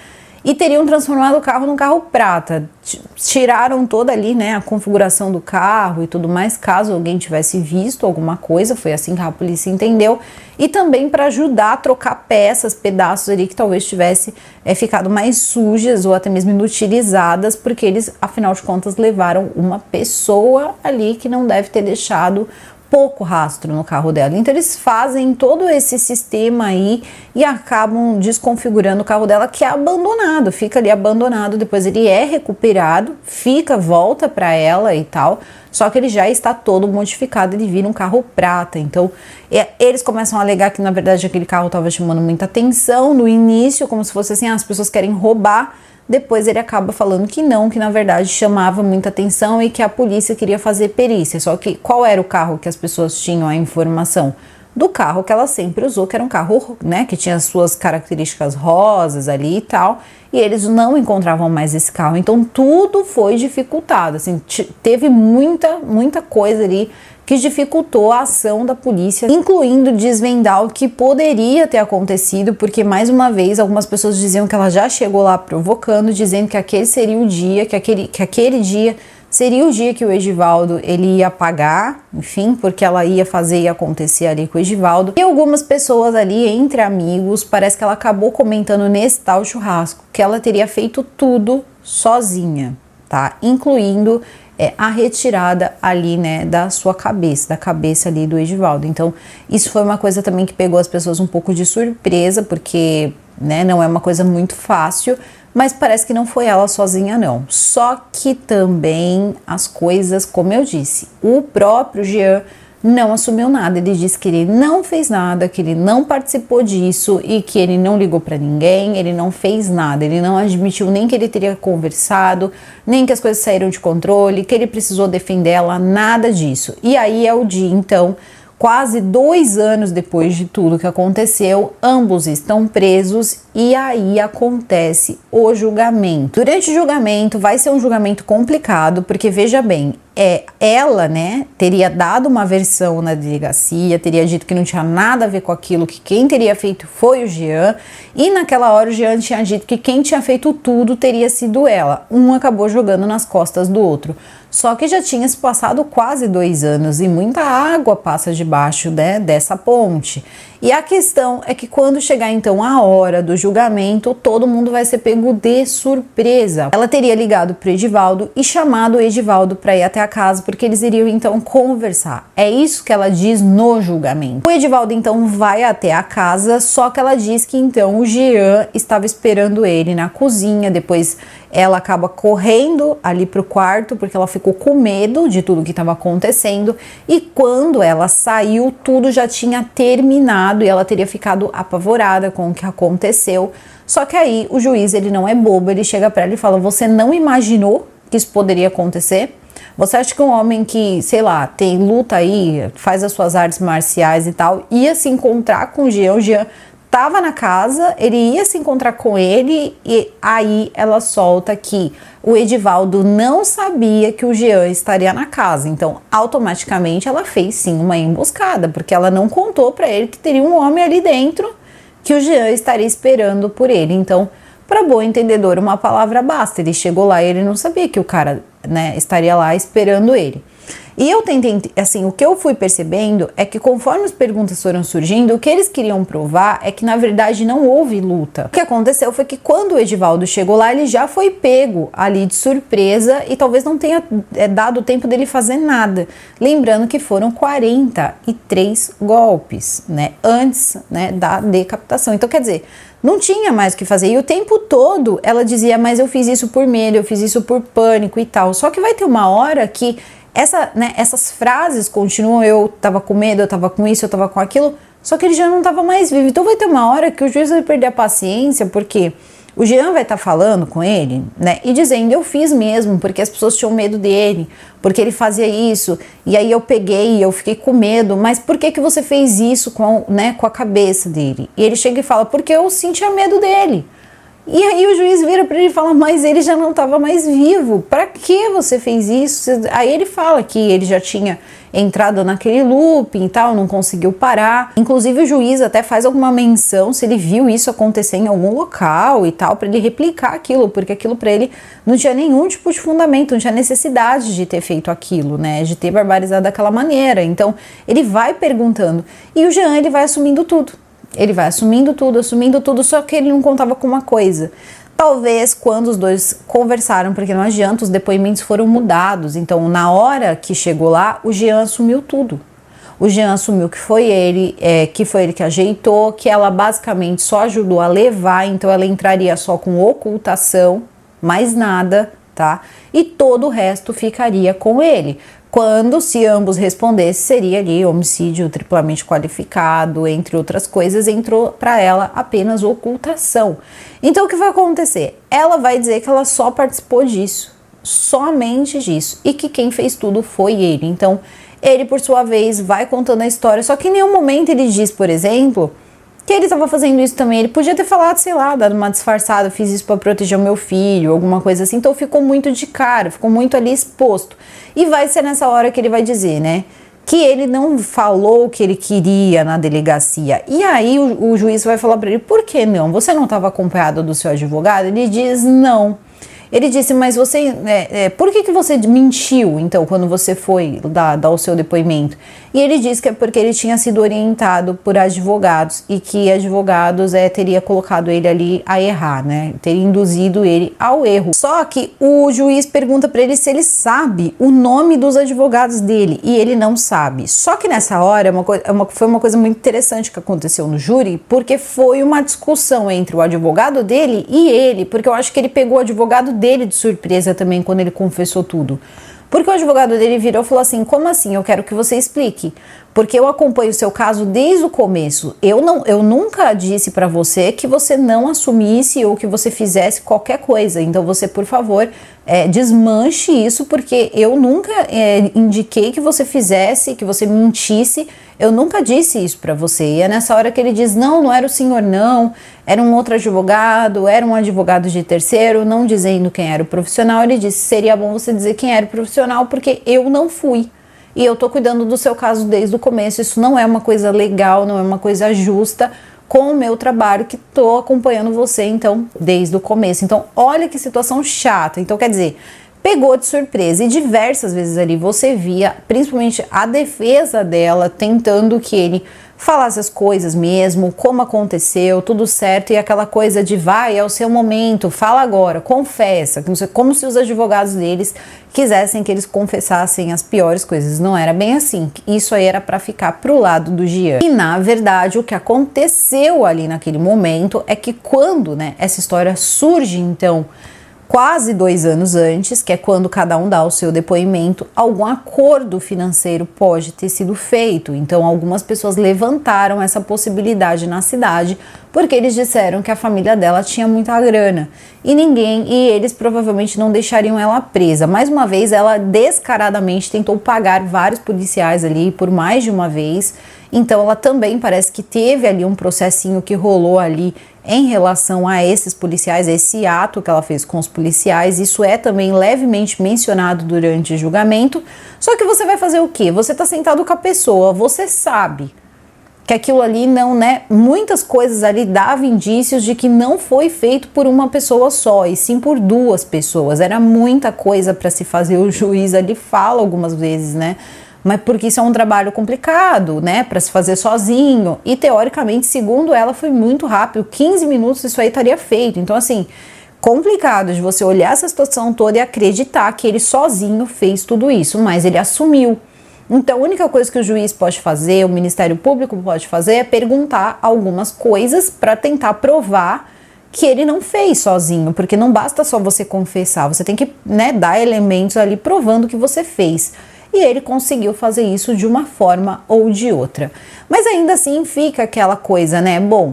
E teriam transformado o carro num carro prata. Tiraram toda ali, né, a configuração do carro e tudo mais, caso alguém tivesse visto alguma coisa. Foi assim que a polícia entendeu. E também para ajudar a trocar peças, pedaços ali que talvez tivesse ficado mais sujas ou até mesmo inutilizadas, porque eles, afinal de contas, levaram uma pessoa ali que não deve ter deixado pouco rastro no carro dela. Então eles fazem todo esse sistema aí e acabam desconfigurando o carro dela, que é abandonado, fica ali abandonado, depois ele é recuperado, volta para ela e tal, só que ele já está todo modificado, ele vira um carro prata. Então eles começam a alegar que na verdade aquele carro estava chamando muita atenção no início, como se fosse assim, as pessoas querem roubar. Depois ele acaba falando que não, que na verdade chamava muita atenção e que a polícia queria fazer perícia. Só que qual era o carro que as pessoas tinham a informação? Do carro que ela sempre usou, que era um carro, né, que tinha as suas características rosas ali e tal, e eles não encontravam mais esse carro. Então tudo foi dificultado, assim, teve muita coisa ali que dificultou a ação da polícia, incluindo desvendar o que poderia ter acontecido, porque mais uma vez algumas pessoas diziam que ela já chegou lá provocando, dizendo que aquele seria o dia, que aquele dia seria o dia que o Edivaldo ele ia pagar, enfim, porque ela ia fazer e acontecer ali com o Edivaldo. E algumas pessoas ali, entre amigos, parece que ela acabou comentando nesse tal churrasco que ela teria feito tudo sozinha, tá? Incluindo a retirada ali, né, da sua cabeça, da cabeça ali do Edivaldo. Então, isso foi uma coisa também que pegou as pessoas um pouco de surpresa, porque, né, não é uma coisa muito fácil, mas parece que não foi ela sozinha, não. Só que também as coisas, como eu disse, o próprio Jean não assumiu nada. Ele disse que ele não fez nada, que ele não participou disso e que ele não ligou pra ninguém, ele não fez nada. Ele não admitiu nem que ele teria conversado, nem que as coisas saíram de controle, que ele precisou defender ela, nada disso. E aí é o dia, então, quase 2 anos depois de tudo que aconteceu, ambos estão presos e aí acontece o julgamento. Durante o julgamento vai ser um julgamento complicado, porque veja bem, ela, né, teria dado uma versão na delegacia, teria dito que não tinha nada a ver com aquilo, que quem teria feito foi o Jean, e naquela hora o Jean tinha dito que quem tinha feito tudo teria sido ela. Um acabou jogando nas costas do outro. Só que já tinha se passado quase 2 anos e muita água passa debaixo, né, dessa ponte. E a questão é que quando chegar então a hora do julgamento, todo mundo vai ser pego de surpresa. Ela teria ligado para o Edivaldo e chamado o Edivaldo para ir até a casa, porque eles iriam então conversar. É isso que ela diz no julgamento. O Edivaldo então vai até a casa, só que ela diz que então o Jean estava esperando ele na cozinha. Depois ela acaba correndo ali pro quarto, porque ela ficou com medo de tudo que estava acontecendo, e quando ela saiu, tudo já tinha terminado e ela teria ficado apavorada com o que aconteceu. Só que aí o juiz, ele não é bobo, ele chega para ela e fala: você não imaginou que isso poderia acontecer? Você acha que um homem que, sei lá, tem luta aí, faz as suas artes marciais e tal, ia se encontrar com o Jean estava na casa, ele ia se encontrar com ele, e aí ela solta que o Edivaldo não sabia que o Jean estaria na casa. Então, automaticamente ela fez sim uma emboscada, porque ela não contou para ele que teria um homem ali dentro, que o Jean estaria esperando por ele. Então, para bom entendedor, uma palavra basta. Ele chegou lá e ele não sabia que o cara, né, estaria lá esperando ele. E eu tentei, assim, o que eu fui percebendo é que conforme as perguntas foram surgindo, o que eles queriam provar é que na verdade não houve luta. O que aconteceu foi que quando o Edivaldo chegou lá, ele já foi pego ali de surpresa e talvez não tenha dado tempo dele fazer nada. Lembrando que foram 43 golpes, né, antes, né, da decapitação. Então, quer dizer, não tinha mais o que fazer. E o tempo todo ela dizia: mas eu fiz isso por medo, eu fiz isso por pânico e tal. Só que vai ter uma hora que essas frases continuam: eu tava com medo, eu tava com isso, eu tava com aquilo, só que ele já não tava mais vivo. Então vai ter uma hora que o juiz vai perder a paciência, porque o Jean vai estar falando com ele, né, e dizendo: eu fiz mesmo, porque as pessoas tinham medo dele, porque ele fazia isso, e aí eu peguei, eu fiquei com medo, mas por que você fez isso com a cabeça dele? E ele chega e fala: porque eu sentia medo dele. E aí o juiz vira para ele e fala: mas ele já não estava mais vivo, para que você fez isso? Aí ele fala que ele já tinha entrado naquele looping e tal, não conseguiu parar. Inclusive o juiz até faz alguma menção se ele viu isso acontecer em algum local e tal, para ele replicar aquilo, porque aquilo para ele não tinha nenhum tipo de fundamento, não tinha necessidade de ter feito aquilo, né, de ter barbarizado daquela maneira. Então ele vai perguntando e o Jean, ele vai assumindo tudo. Ele vai assumindo tudo, só que ele não contava com uma coisa. Talvez quando os dois conversaram, porque não adianta, os depoimentos foram mudados. Então, na hora que chegou lá, o Jean assumiu tudo. O Jean assumiu que foi ele que ajeitou, que ela basicamente só ajudou a levar, então ela entraria só com ocultação, mais nada, tá? E todo o resto ficaria com ele. Quando, se ambos respondessem, seria ali homicídio triplamente qualificado, entre outras coisas, entrou para ela apenas ocultação. Então o que vai acontecer? Ela vai dizer que ela só participou disso, somente disso, e que quem fez tudo foi ele. Então ele, por sua vez, vai contando a história, só que em nenhum momento ele diz, por exemplo, que ele estava fazendo isso também. Ele podia ter falado, sei lá, dado uma disfarçada: fiz isso para proteger o meu filho, alguma coisa assim. Então ficou muito de cara, ficou muito ali exposto. E vai ser nessa hora que ele vai dizer, né, que ele não falou o que ele queria na delegacia. E aí o juiz vai falar para ele, por que não? Você não estava acompanhado do seu advogado? Ele diz, não. Ele disse, mas você, por que você mentiu, então, quando você foi dar o seu depoimento? E ele disse que é porque ele tinha sido orientado por advogados e que advogados teria colocado ele ali a errar, né? Teria induzido ele ao erro. Só que o juiz pergunta para ele se ele sabe o nome dos advogados dele e ele não sabe. Só que nessa hora foi uma coisa muito interessante que aconteceu no júri, porque foi uma discussão entre o advogado dele e ele, porque eu acho que ele pegou o advogado dele de surpresa também quando ele confessou tudo. Porque o advogado dele virou e falou assim, como assim? Eu quero que você explique. Porque eu acompanho o seu caso desde o começo. Eu nunca disse para você que você não assumisse ou que você fizesse qualquer coisa. Então você, por favor, desmanche isso, porque eu nunca indiquei que você fizesse, que você mentisse. Eu nunca disse isso para você. E é nessa hora que ele diz, não era o senhor não, era um outro advogado, era um advogado de terceiro, não dizendo quem era o profissional. Ele disse, seria bom você dizer quem era o profissional, porque eu não fui. E eu tô cuidando do seu caso desde o começo, isso não é uma coisa legal, não é uma coisa justa com o meu trabalho, que tô acompanhando você, então, desde o começo. Então, olha que situação chata. Então, quer dizer, pegou de surpresa e diversas vezes ali você via, principalmente a defesa dela, tentando que ele falasse as coisas mesmo, como aconteceu, tudo certo, e aquela coisa de vai, é o seu momento, fala agora, confessa, como se os advogados deles quisessem que eles confessassem as piores coisas. Não era bem assim, isso aí era para ficar pro lado do Jean. E na verdade o que aconteceu ali naquele momento é que quando, né, essa história surge então quase 2 anos antes, que é quando cada um dá o seu depoimento, algum acordo financeiro pode ter sido feito. Então, algumas pessoas levantaram essa possibilidade na cidade, porque eles disseram que a família dela tinha muita grana e eles provavelmente não deixariam ela presa. Mais uma vez, ela descaradamente tentou pagar vários policiais ali por mais de uma vez. Então, ela também parece que teve ali um processinho que rolou ali em relação a esses policiais, a esse ato que ela fez com os policiais. Isso é também levemente mencionado durante o julgamento. Só que você vai fazer o quê? Você tá sentado com a pessoa, você sabe que aquilo ali não, né? Muitas coisas ali davam indícios de que não foi feito por uma pessoa só, e sim por 2 pessoas. Era muita coisa para se fazer. O juiz ali fala algumas vezes, né? Mas porque isso é um trabalho complicado, né, para se fazer sozinho, e teoricamente, segundo ela, foi muito rápido, 15 minutos isso aí estaria feito. Então, assim, complicado de você olhar essa situação toda e acreditar que ele sozinho fez tudo isso, mas ele assumiu. Então, a única coisa que o juiz pode fazer, o Ministério Público pode fazer, é perguntar algumas coisas para tentar provar que ele não fez sozinho, porque não basta só você confessar, você tem que, né, dar elementos ali provando que você fez. E ele conseguiu fazer isso de uma forma ou de outra. Mas ainda assim fica aquela coisa, né? Bom,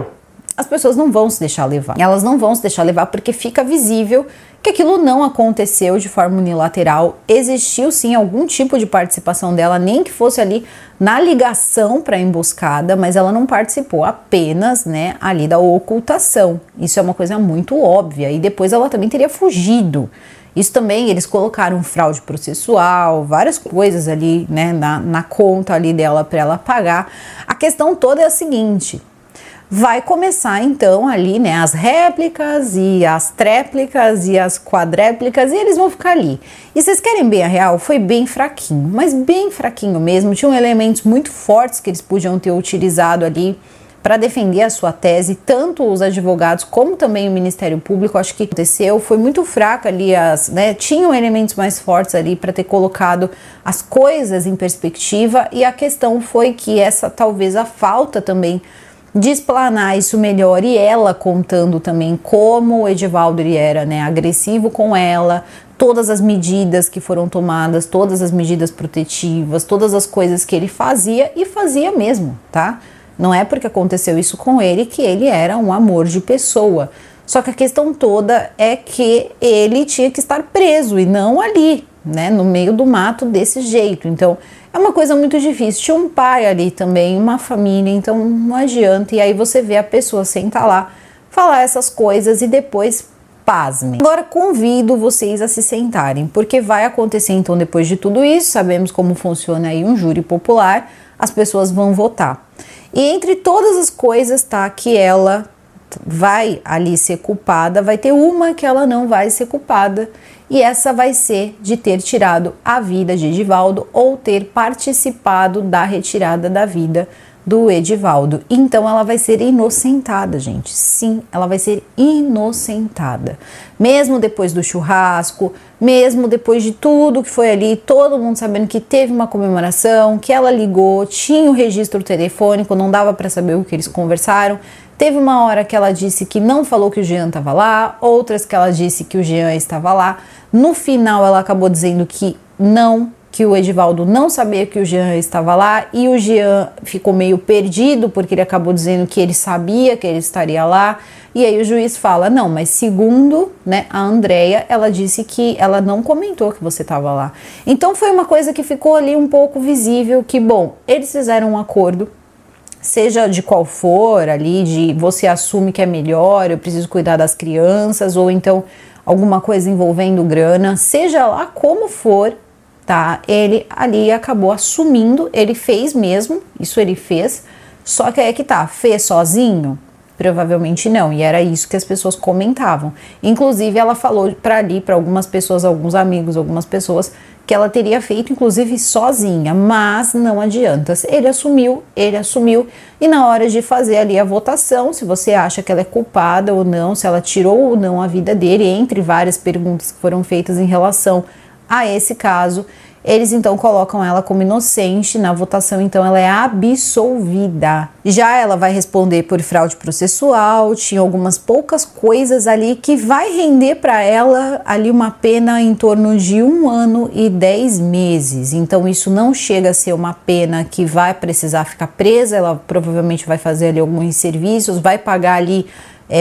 as pessoas não vão se deixar levar. Elas não vão se deixar levar porque fica visível que aquilo não aconteceu de forma unilateral. Existiu sim algum tipo de participação dela, nem que fosse ali na ligação para a emboscada, mas ela não participou apenas, né, ali da ocultação. Isso é uma coisa muito óbvia. E depois ela também teria fugido. Isso também, eles colocaram fraude processual, várias coisas ali, né, na conta ali dela para ela pagar. A questão toda é a seguinte: vai começar então ali, né, as réplicas e as tréplicas e as quadréplicas, e eles vão ficar ali. E vocês querem bem a real? Foi bem fraquinho, mas bem fraquinho mesmo. Tinham elementos muito fortes que eles podiam ter utilizado ali para defender a sua tese, tanto os advogados como também o Ministério Público. Acho que aconteceu, foi muito fraca ali, né, tinham elementos mais fortes ali para ter colocado as coisas em perspectiva, e a questão foi que essa talvez a falta também de explanar isso melhor, e ela contando também como o Edivaldo era, né, agressivo com ela, todas as medidas que foram tomadas, todas as medidas protetivas, todas as coisas que ele fazia, e fazia mesmo, tá? Não é porque aconteceu isso com ele que ele era um amor de pessoa. Só que a questão toda é que ele tinha que estar preso e não ali, né, no meio do mato desse jeito. Então, é uma coisa muito difícil. Tinha um pai ali também, uma família, então não adianta. E aí você vê a pessoa sentar lá, falar essas coisas e depois Pasmem. Agora convido vocês a se sentarem, porque vai acontecer então depois de tudo isso, sabemos como funciona aí um júri popular, as pessoas vão votar. E entre todas as coisas, tá, que ela vai ali ser culpada, vai ter uma que ela não vai ser culpada, e essa vai ser de ter tirado a vida de Edivaldo ou ter participado da retirada da vida do Edivaldo. Então ela vai ser inocentada, gente. Sim, ela vai ser inocentada. Mesmo depois do churrasco, mesmo depois de tudo que foi ali, todo mundo sabendo que teve uma comemoração, que ela ligou, tinha o registro telefônico, não dava para saber o que eles conversaram. Teve uma hora que ela disse que não falou que o Jean estava lá, outras que ela disse que o Jean estava lá. No final ela acabou dizendo que não, que o Edivaldo não sabia que o Jean estava lá, e o Jean ficou meio perdido porque ele acabou dizendo que ele sabia que ele estaria lá. E aí o juiz fala, não, mas segundo, né, a Andréia, ela disse que ela não comentou que você estava lá. Então foi uma coisa que ficou ali um pouco visível, que bom, eles fizeram um acordo, seja de qual for ali, de você assume que é melhor, eu preciso cuidar das crianças, ou então alguma coisa envolvendo grana, seja lá como for, tá? Ele ali acabou assumindo, ele fez mesmo, isso ele fez, só que aí que tá, fez sozinho? Provavelmente não, e era isso que as pessoas comentavam. Inclusive ela falou para algumas pessoas, alguns amigos, algumas pessoas, que ela teria feito inclusive sozinha, mas não adianta. Ele assumiu, e na hora de fazer ali a votação, se você acha que ela é culpada ou não, se ela tirou ou não a vida dele, entre várias perguntas que foram feitas em relação a esse caso, eles então colocam ela como inocente na votação, então ela é absolvida. Já ela vai responder por fraude processual, tinha algumas poucas coisas ali que vai render para ela ali uma pena em torno de 1 ano e 10 meses. Então isso não chega a ser uma pena que vai precisar ficar presa, ela provavelmente vai fazer ali alguns serviços, vai pagar ali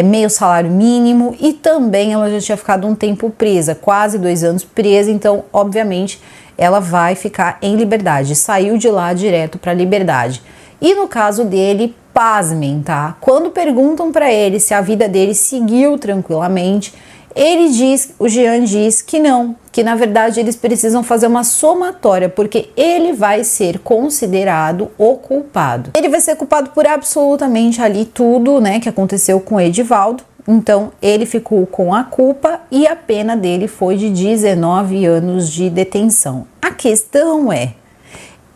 meio salário mínimo, e também ela já tinha ficado um tempo presa, quase 2 anos presa, então obviamente ela vai ficar em liberdade, saiu de lá direto para liberdade. E no caso dele, pasmem, tá? Quando perguntam para ele se a vida dele seguiu tranquilamente, ele diz, o Jean diz que não, que na verdade eles precisam fazer uma somatória, porque ele vai ser considerado o culpado. Ele vai ser culpado por absolutamente ali tudo, né, que aconteceu com Edivaldo. Então ele ficou com a culpa e a pena dele foi de 19 anos de detenção. A questão é,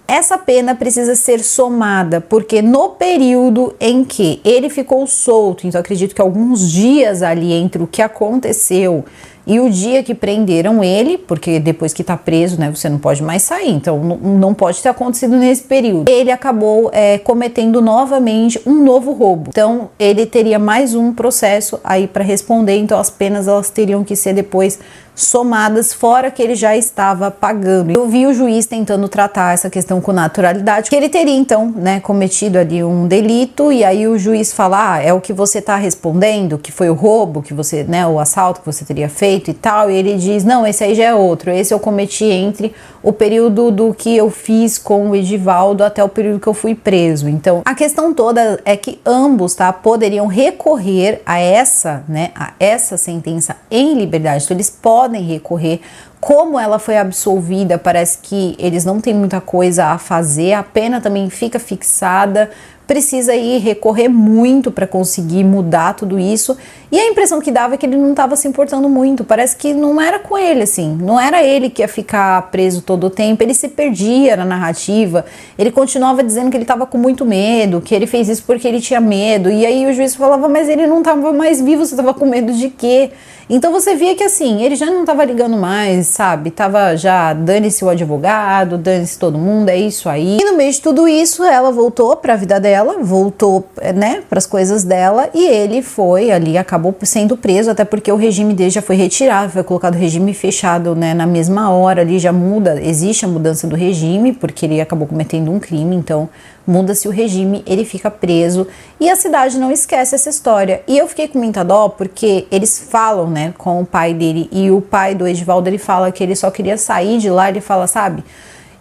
essa pena precisa ser somada, porque no período em que ele ficou solto, então acredito que alguns dias ali entre o que aconteceu e o dia que prenderam ele, porque depois que tá preso, né, você não pode mais sair, então não pode ter acontecido nesse período. Ele acabou cometendo novamente um novo roubo, então ele teria mais um processo aí para responder, então as penas elas teriam que ser depois somadas, fora que ele já estava pagando. Eu vi o juiz tentando tratar essa questão com naturalidade, que ele teria então, né, cometido ali um delito, e aí o juiz fala, é o que você tá respondendo, que foi o roubo, que você, né, o assalto que você teria feito e tal, e ele diz, não, esse aí já é outro, esse eu cometi entre o período do que eu fiz com o Edivaldo até o período que eu fui preso. Então, a questão toda é que ambos, tá, poderiam recorrer a essa, né, a essa sentença em liberdade, então eles podem recorrer. Como ela foi absolvida, parece que eles não têm muita coisa a fazer, a pena também fica fixada, precisa ir recorrer muito para conseguir mudar tudo isso, e a impressão que dava é que ele não estava se importando muito, parece que não era com ele, assim, não era ele que ia ficar preso todo o tempo, ele se perdia na narrativa, ele continuava dizendo que ele estava com muito medo, que ele fez isso porque ele tinha medo, e aí o juiz falava, mas ele não estava mais vivo, você estava com medo de quê? Então você via que assim, ele já não estava ligando mais, sabe, tava já, dane-se o advogado, dane-se todo mundo, é isso aí. E no meio de tudo isso, ela voltou para a vida dela, voltou, né, para as coisas dela, e ele foi ali, acabou sendo preso, até porque o regime dele já foi retirado, foi colocado regime fechado, né, na mesma hora ali, já muda, existe a mudança do regime, porque ele acabou cometendo um crime, então muda-se o regime, ele fica preso, e a cidade não esquece essa história. E eu fiquei com muita dó, porque eles falam, né, com o pai dele, e o pai do Edivaldo, ele fala que ele só queria sair de lá, ele fala, sabe,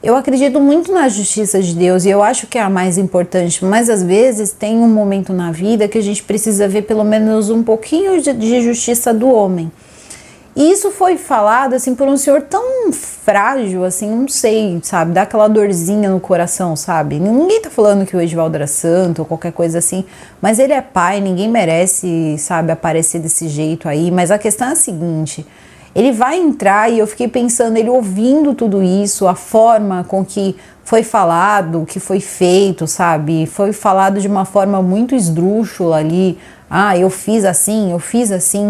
eu acredito muito na justiça de Deus, e eu acho que é a mais importante, mas às vezes tem um momento na vida que a gente precisa ver pelo menos um pouquinho de justiça do homem. E isso foi falado, assim, por um senhor tão frágil, assim, não sei, sabe, dá aquela dorzinha no coração, sabe? Ninguém tá falando que o Edivaldo era santo ou qualquer coisa assim, mas ele é pai, ninguém merece, sabe, aparecer desse jeito aí. Mas a questão é a seguinte, ele vai entrar e eu fiquei pensando, ele ouvindo tudo isso, a forma com que foi falado, que foi feito, sabe? Foi falado de uma forma muito esdrúxula ali. Ah, eu fiz assim.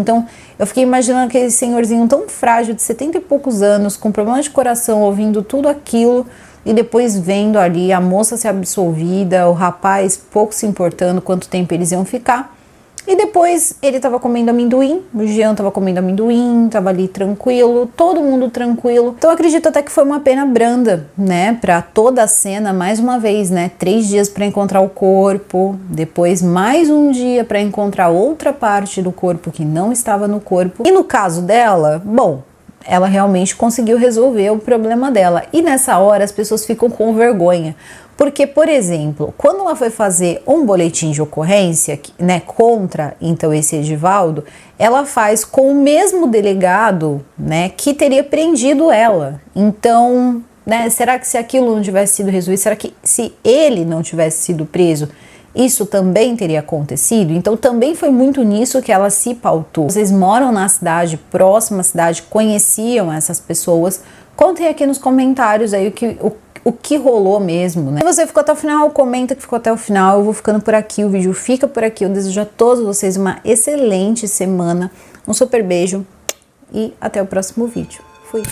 Então, eu fiquei imaginando aquele senhorzinho tão frágil, de 70 e poucos anos, com problemas de coração, ouvindo tudo aquilo e depois vendo ali a moça ser absolvida, o rapaz pouco se importando quanto tempo eles iam ficar. E depois ele tava comendo amendoim, o Jean tava comendo amendoim, tava ali tranquilo, todo mundo tranquilo. Então eu acredito até que foi uma pena branda, né, pra toda a cena, mais uma vez, né, 3 dias pra encontrar o corpo, depois mais um dia pra encontrar outra parte do corpo que não estava no corpo. E no caso dela, bom, ela realmente conseguiu resolver o problema dela. E nessa hora as pessoas ficam com vergonha. Porque, por exemplo, quando ela foi fazer um boletim de ocorrência, né, contra, então, esse Edivaldo, ela faz com o mesmo delegado, né, que teria prendido ela. Então, né, será que se aquilo não tivesse sido resolvido, será que se ele não tivesse sido preso, isso também teria acontecido? Então também foi muito nisso que ela se pautou. Vocês moram na cidade, próxima à cidade, conheciam essas pessoas? Contem aqui nos comentários aí o que rolou mesmo, né? Se você ficou até o final, comenta que ficou até o final. Eu vou ficando por aqui, o vídeo fica por aqui. Eu desejo a todos vocês uma excelente semana, um super beijo e até o próximo vídeo. Fui!